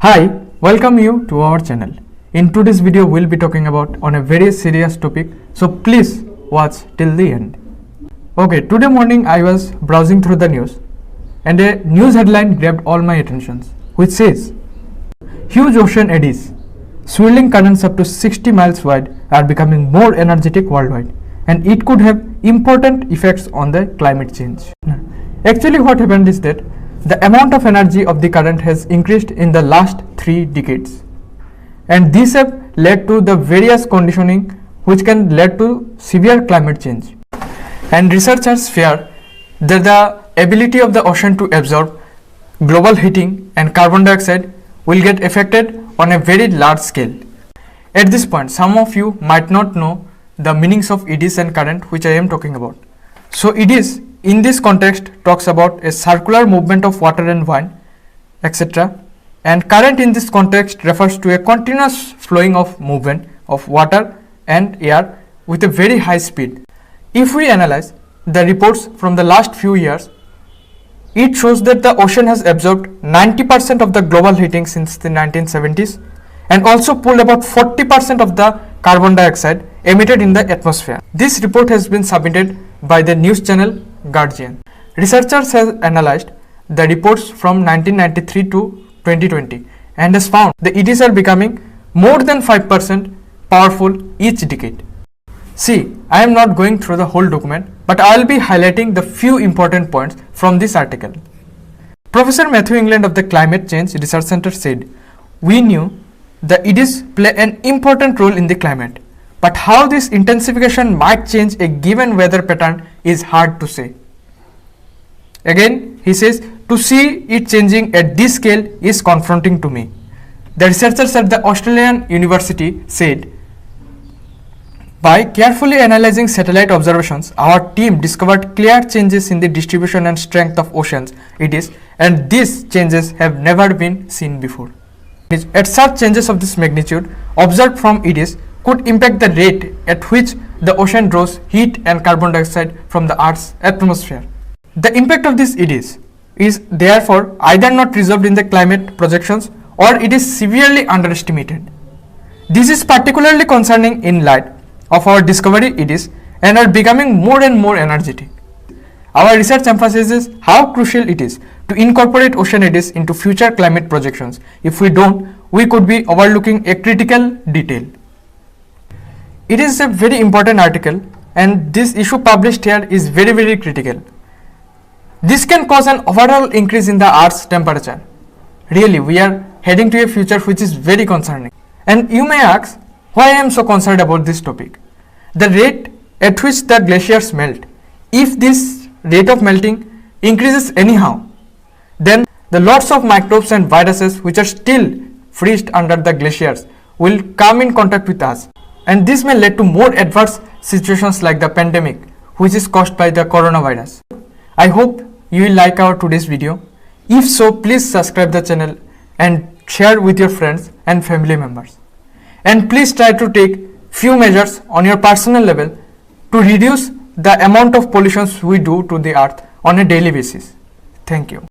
Hi, welcome you to our channel. In today's video, we'll be talking about on a very serious topic, so please watch till the end. Okay, today morning I was browsing through the news and a news headline grabbed all my attention, which says, huge ocean eddies, swirling currents up to 60 miles wide are becoming more energetic worldwide, and it could have important effects on the climate change. Actually, what happened is that the amount of energy of the current has increased in the last 3 decades, and these have led to the various conditioning which can lead to severe climate change. And researchers fear that the ability of the ocean to absorb global heating and carbon dioxide will get affected on a very large scale. At this point, some of you might not know the meanings of eddies and current, which I am talking about. So eddies in this context talks about a circular movement of water and wind, etc. And current in this context refers to a continuous flowing of movement of water and air with a very high speed. If we analyze the reports from the last few years, it shows that the ocean has absorbed 90% of the global heating since the 1970s and also pulled about 40% of the carbon dioxide emitted in the atmosphere. This report has been submitted by the news channel Guardian. Researchers have analyzed the reports from 1993 to 2020 and has found the eddies are becoming more than 5% powerful each decade. See, I am not going through the whole document, but I will be highlighting the few important points from this article. Professor Matthew England of the Climate Change Research Center said, "We knew the eddies play an important role in the climate, but how this intensification might change a given weather pattern is hard to say." Again, he says, "To see it changing at this scale is confronting to me." The researchers at the Australian University said, "By carefully analyzing satellite observations, our team discovered clear changes in the distribution and strength of oceans eddies, and these changes have never been seen before." At such changes of this magnitude, observed from eddies could impact the rate at which the ocean draws heat and carbon dioxide from the Earth's atmosphere. The impact of these eddies is therefore either not resolved in the climate projections or it is severely underestimated. This is particularly concerning in light of our discovery eddies and are becoming more and more energetic. Our research emphasizes how crucial it is to incorporate ocean eddies into future climate projections. If we don't, we could be overlooking a critical detail. It is a very important article, and this issue published here is very critical. This can cause an overall increase in the Earth's temperature. Really, we are heading to a future which is very concerning. And you may ask, why I am so concerned about this topic? The rate at which the glaciers melt. If this rate of melting increases anyhow, then the lots of microbes and viruses which are still freezed under the glaciers will come in contact with us. And this may lead to more adverse situations like the pandemic, which is caused by the coronavirus. I hope you will like our today's video. If so, please subscribe the channel and share with your friends and family members. And please try to take few measures on your personal level to reduce the amount of pollution we do to the earth on a daily basis. Thank you.